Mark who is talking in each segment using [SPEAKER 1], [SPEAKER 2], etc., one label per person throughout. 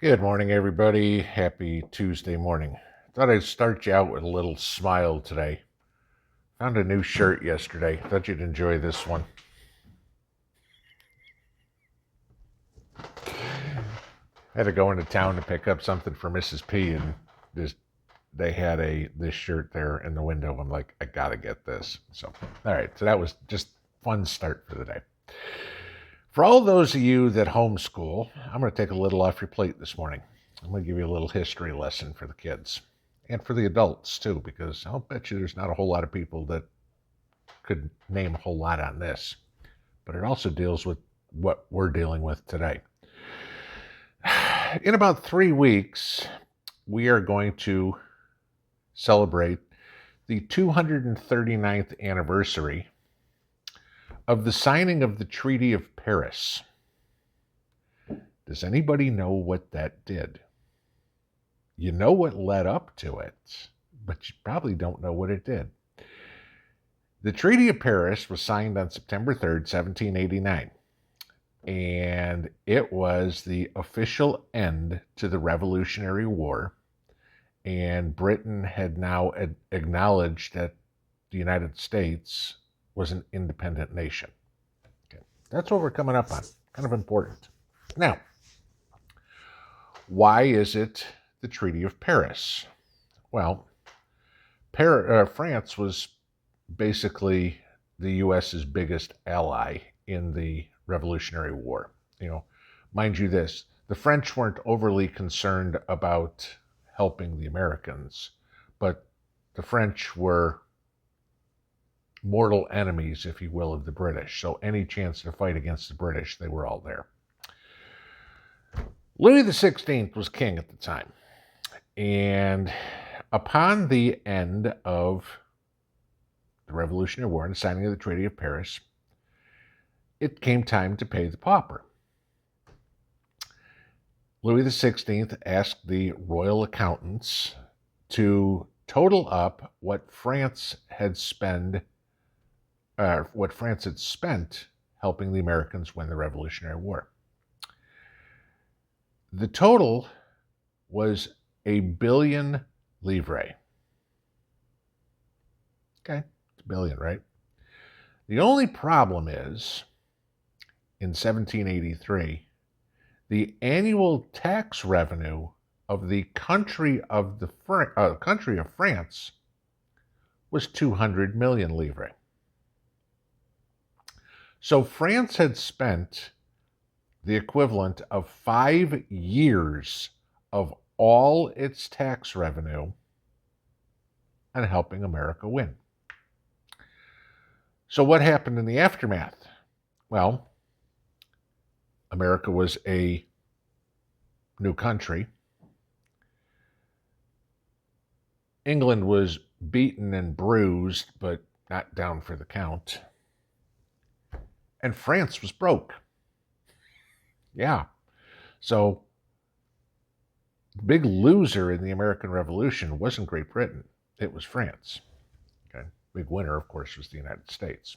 [SPEAKER 1] Good morning, everybody. Happy Tuesday morning. Thought I'd start you out with a little smile today. Found a new shirt yesterday. Thought you'd enjoy this one. Had to go into town to pick up something for Mrs. P, and they had this shirt there in the window. I'm like, I gotta get this. So, all right. So that was just fun start for the day. For all those of you that homeschool, I'm going to take a little off your plate this morning. I'm going to give you a little history lesson for the kids and for the adults too, because I'll bet you there's not a whole lot of people that could name a whole lot on this. But it also deals with what we're dealing with today. In about 3 weeks, we are going to celebrate the 239th anniversary of the signing of the Treaty of Paris. Does anybody know what that did? You know what led up to it, but you probably don't know what it did. The Treaty of Paris was signed on September 3rd, 1789, and it was the official end to the Revolutionary War, and Britain had now acknowledged that the United States was an independent nation. Okay. That's what we're coming up on. Kind of important. Now, why is it the Treaty of Paris? Well, France was basically the U.S.'s biggest ally in the Revolutionary War. Mind you this, the French weren't overly concerned about helping the Americans, but the French were mortal enemies, if you will, of the British. So any chance to fight against the British, they were all there. Louis XVI was king at the time. And upon the end of the Revolutionary War and the signing of the Treaty of Paris, it came time to pay the pauper. Louis XVI asked the royal accountants to total up what France had spent helping the Americans win the Revolutionary War. The total was 1 billion livres. Okay, it's a billion, right? The only problem is, in 1783, the annual tax revenue of the country of France was 200 million livres. So France had spent the equivalent of 5 years of all its tax revenue on helping America win. So what happened in the aftermath? Well, America was a new country. England was beaten and bruised, but not down for the count. And France was broke. Yeah. So the big loser in the American Revolution wasn't Great Britain. It was France. Okay. Big winner, of course, was the United States.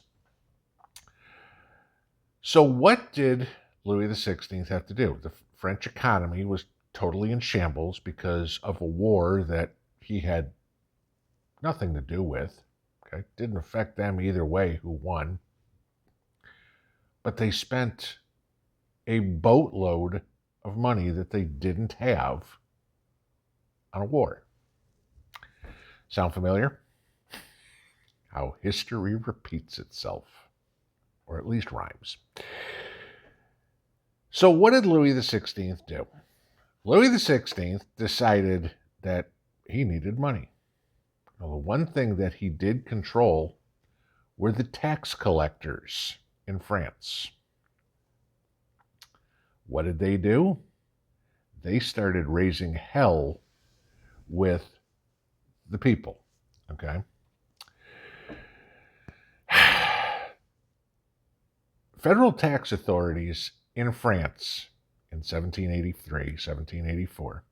[SPEAKER 1] So what did Louis XVI have to do? The French economy was totally in shambles because of a war that he had nothing to do with. Okay. Didn't affect them either way who won. But they spent a boatload of money that they didn't have on a war. Sound familiar? How history repeats itself, or at least rhymes. So what did Louis XVI do? Louis XVI decided that he needed money. Well, the one thing that he did control were the tax collectors in France. What did they do? They started raising hell with the people, okay? Federal tax authorities in France in 1783, 1784,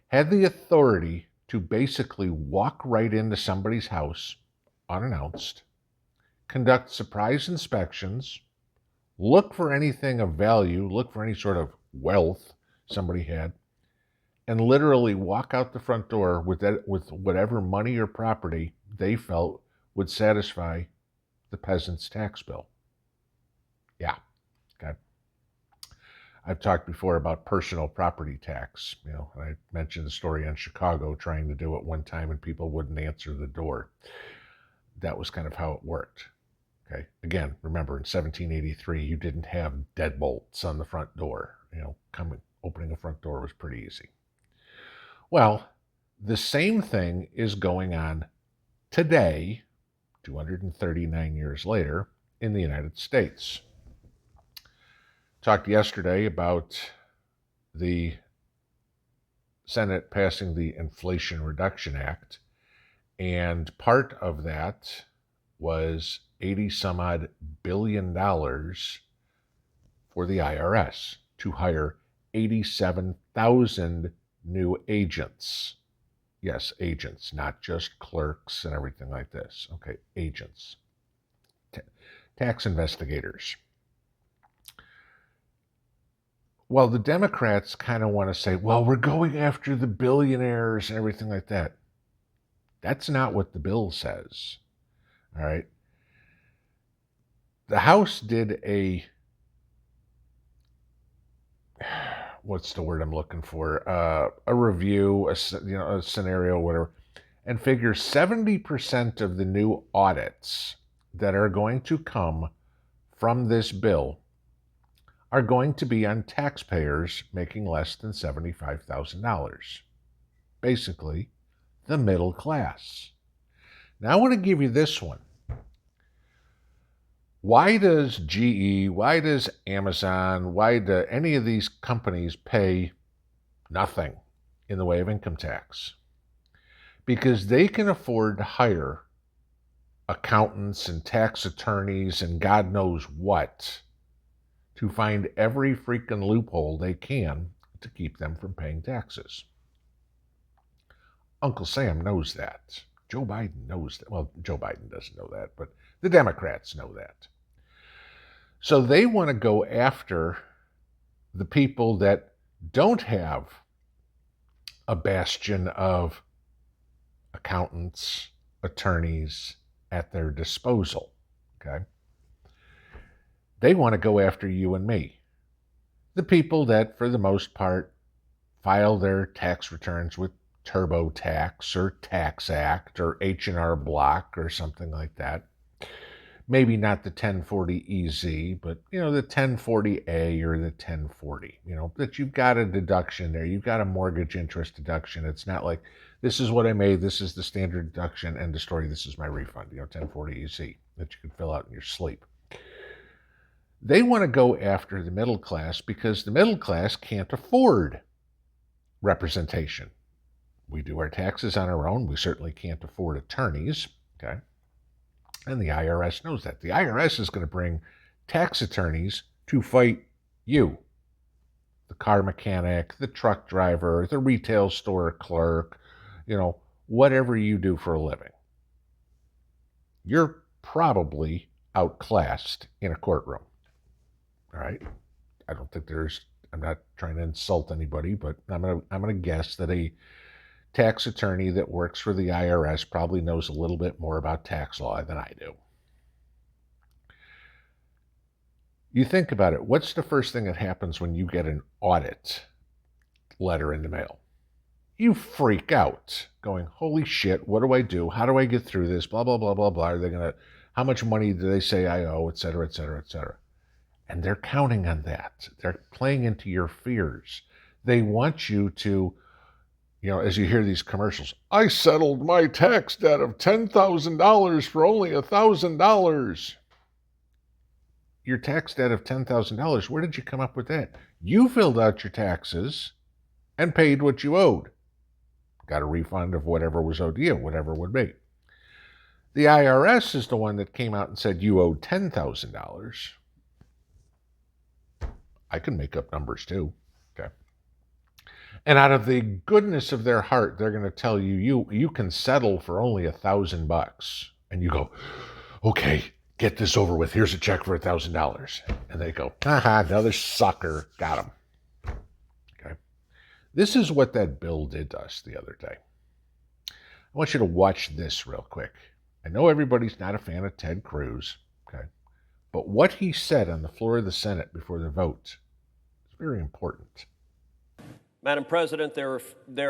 [SPEAKER 1] had the authority to basically walk right into somebody's house unannounced, conduct surprise inspections, look for anything of value, look for any sort of wealth somebody had, and literally walk out the front door with whatever money or property they felt would satisfy the peasant's tax bill. Yeah, okay. I've talked before about personal property tax. I mentioned the story in Chicago trying to do it one time and people wouldn't answer the door. That was kind of how it worked. Okay. Again, remember in 1783, you didn't have deadbolts on the front door. Opening a front door was pretty easy. Well, the same thing is going on today, 239 years later, in the United States. Talked yesterday about the Senate passing the Inflation Reduction Act, and part of that was 80 some odd billion dollars for the IRS to hire 87,000 new agents. Yes, agents, not just clerks and everything like this. Okay, agents. Tax investigators. Well, the Democrats kind of want to say, well, we're going after the billionaires and everything like that. That's not what the bill says. All right. The House did a, what's the word I'm looking for? A review, a scenario, whatever, and figures 70% of the new audits that are going to come from this bill are going to be on taxpayers making less than $75,000. Basically, the middle class. Now, I want to give you this one. Why does GE, why does Amazon, why do any of these companies pay nothing in the way of income tax? Because they can afford to hire accountants and tax attorneys and God knows what to find every freaking loophole they can to keep them from paying taxes. Uncle Sam knows that. Joe Biden knows that. Well, Joe Biden doesn't know that, but the Democrats know that. So they want to go after the people that don't have a bastion of accountants, attorneys at their disposal, okay? They want to go after you and me. The people that, for the most part, file their tax returns with TurboTax or Tax Act or H&R Block or something like that. Maybe not the 1040EZ, but, the 1040A or the 1040, that you've got a deduction there. You've got a mortgage interest deduction. It's not like, this is what I made, this is the standard deduction, end of story, this is my refund, 1040EZ that you can fill out in your sleep. They want to go after the middle class because the middle class can't afford representation. We do our taxes on our own. We certainly can't afford attorneys, okay? And the IRS knows that. The IRS is going to bring tax attorneys to fight you, the car mechanic, the truck driver, the retail store clerk, whatever you do for a living. You're probably outclassed in a courtroom. All right. I'm not trying to insult anybody, but I'm going to guess that a tax attorney that works for the IRS probably knows a little bit more about tax law than I do. You think about it. What's the first thing that happens when you get an audit letter in the mail? You freak out going, holy shit, what do I do? How do I get through this? Blah, blah, blah, blah, blah. How much money do they say I owe, et cetera, et cetera, et cetera. And they're counting on that. They're playing into your fears. They want you to, as you hear these commercials, I settled my tax debt of $10,000 for only $1,000. Your tax debt of $10,000, where did you come up with that? You filled out your taxes and paid what you owed. Got a refund of whatever was owed to you, whatever it would be. The IRS is the one that came out and said you owed $10,000. I can make up numbers too, okay? And out of the goodness of their heart, they're going to tell you, you can settle for only $1,000. And you go, okay, get this over with. Here's a check for $1,000. And they go, haha, another sucker. Got him. Okay. This is what that bill did to us the other day. I want you to watch this real quick. I know everybody's not a fan of Ted Cruz, okay? But what he said on the floor of the Senate before the vote is very important.
[SPEAKER 2] Madam President, there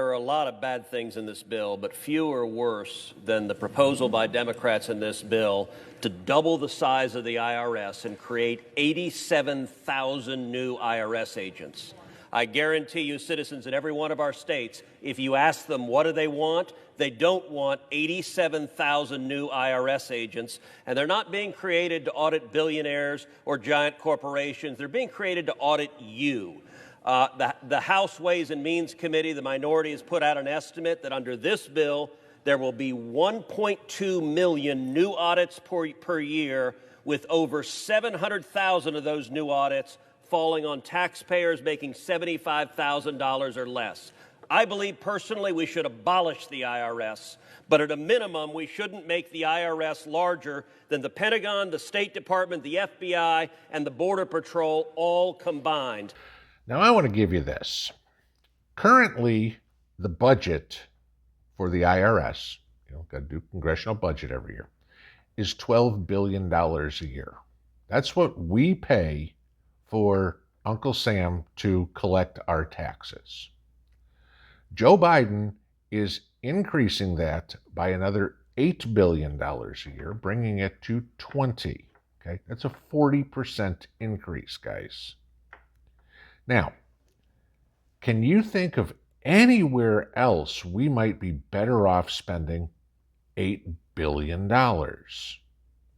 [SPEAKER 2] are a lot of bad things in this bill, but few are worse than the proposal by Democrats in this bill to double the size of the IRS and create 87,000 new IRS agents. I guarantee you, citizens in every one of our states, if you ask them what do they want, they don't want 87,000 new IRS agents, and they're not being created to audit billionaires or giant corporations. They're being created to audit you. The House Ways and Means Committee, the minority, has put out an estimate that under this bill, there will be 1.2 million new audits per year, with over 700,000 of those new audits falling on taxpayers making $75,000 or less. I believe personally we should abolish the IRS, but at a minimum, we shouldn't make the IRS larger than the Pentagon, the State Department, the FBI, and the Border Patrol all combined.
[SPEAKER 1] Now, I want to give you this. Currently, the budget for the IRS, got to do congressional budget every year, is $12 billion a year. That's what we pay for Uncle Sam to collect our taxes. Joe Biden is increasing that by another $8 billion a year, bringing it to 20. Okay, that's a 40% increase, guys. Now, can you think of anywhere else we might be better off spending $8 billion? I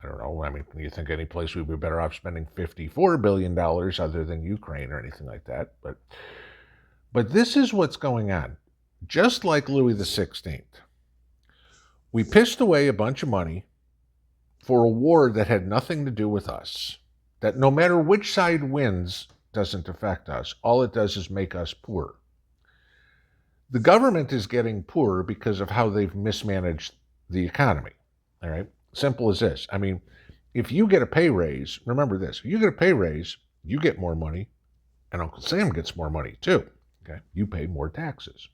[SPEAKER 1] don't know. I mean, can you think any place we'd be better off spending $54 billion other than Ukraine or anything like that? But this is what's going on. Just like Louis XVI, we pissed away a bunch of money for a war that had nothing to do with us, that no matter which side wins, doesn't affect us. All it does is make us poor. The government is getting poorer because of how they've mismanaged the economy. All right? Simple as this. I mean, if you get a pay raise, remember this, if you get a pay raise, you get more money, and Uncle Sam gets more money too. Okay? You pay more taxes.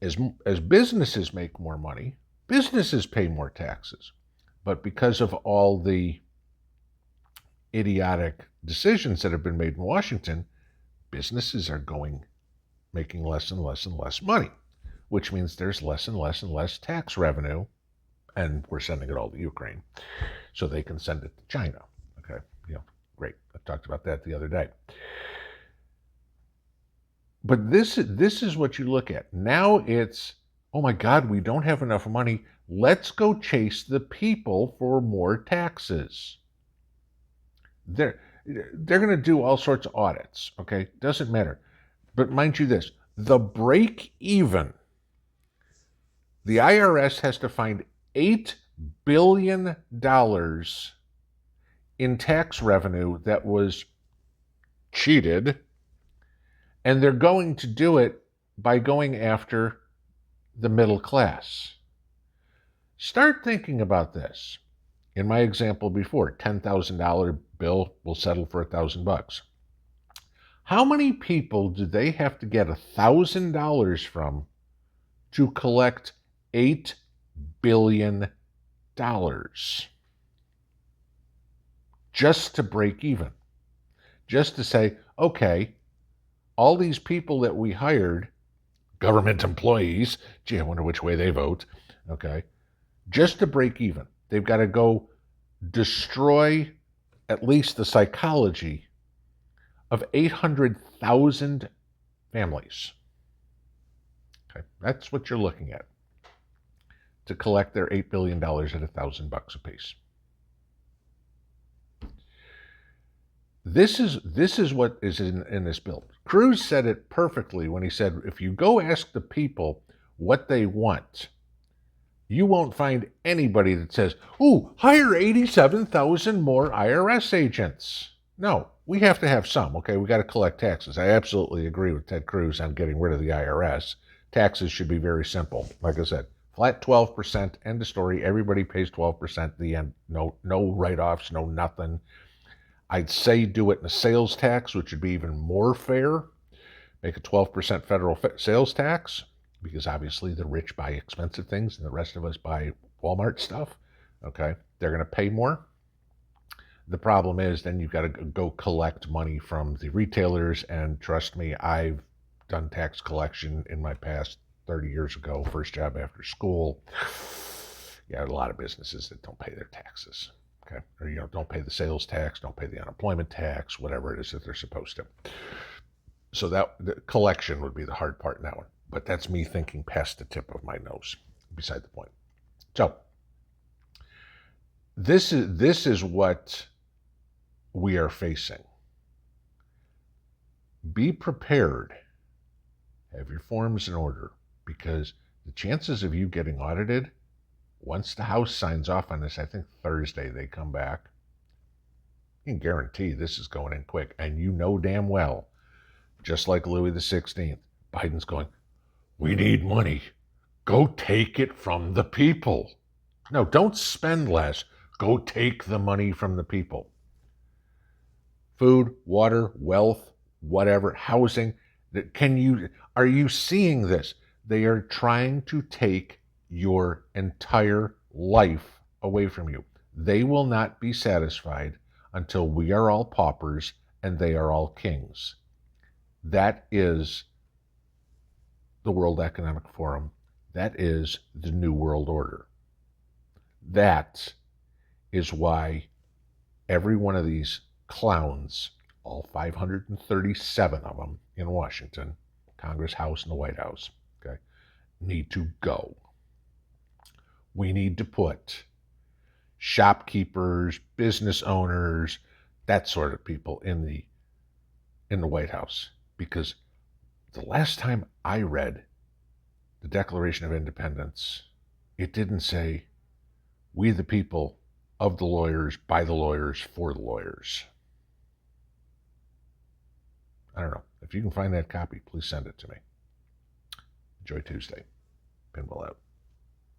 [SPEAKER 1] As businesses make more money, businesses pay more taxes. But because of all the idiotic decisions that have been made in Washington, businesses are making less and less and less money, which means there's less and less and less tax revenue, and we're sending it all to Ukraine so they can send it to China. Okay, great. I talked about that the other day. But this is what you look at. Now it's, oh my God, we don't have enough money. Let's go chase the people for more taxes. They're going to do all sorts of audits, okay? Doesn't matter. But mind you this, the break even, the IRS has to find $8 billion in tax revenue that was cheated, and they're going to do it by going after the middle class. Start thinking about this. In my example before, $10,000 bill will settle for $1,000. How many people do they have to get $1,000 from to collect $8 billion? Just to break even. Just to say, okay, all these people that we hired, government employees, gee, I wonder which way they vote, okay, just to break even. They've got to go destroy at least the psychology of 800,000 families. Okay, that's what you're looking at to collect their $8 billion at $1,000 a piece. This is what is in this bill. Cruz said it perfectly when he said, if you go ask the people what they want, you won't find anybody that says, ooh, hire 87,000 more IRS agents. No, we have to have some, okay? We got to collect taxes. I absolutely agree with Ted Cruz on getting rid of the IRS. Taxes should be very simple. Like I said, flat 12%, end of story. Everybody pays 12% at the end. No write-offs, no nothing. I'd say do it in a sales tax, which would be even more fair, make a 12% federal sales tax, because obviously the rich buy expensive things and the rest of us buy Walmart stuff. Okay, they're going to pay more. The problem is then you've got to go collect money from the retailers, and trust me, I've done tax collection in my past 30 years ago, first job after school. Yeah, a lot of businesses that don't pay their taxes. Okay, or don't pay the sales tax, don't pay the unemployment tax, whatever it is that they're supposed to. So that the collection would be the hard part now. But that's me thinking past the tip of my nose. Beside the point. So this is what we are facing. Be prepared. Have your forms in order, because the chances of you getting audited, once the House signs off on this, I think Thursday they come back, you can guarantee this is going in quick. And you know damn well, just like Louis XVI, Biden's going, we need money. Go take it from the people. No, don't spend less. Go take the money from the people. Food, water, wealth, whatever, housing. Are you seeing this? They are trying to take your entire life away from you. They will not be satisfied until we are all paupers and they are all kings. That is the World Economic Forum. That is the New World Order. That is why every one of these clowns, all 537 of them in Washington, Congress, House, and the White House, okay, need to go. We need to put shopkeepers, business owners, that sort of people in the White House, because the last time I read the Declaration of Independence, it didn't say, we the people, of the lawyers, by the lawyers, for the lawyers. I don't know. If you can find that copy, please send it to me. Enjoy Tuesday. Pinball out.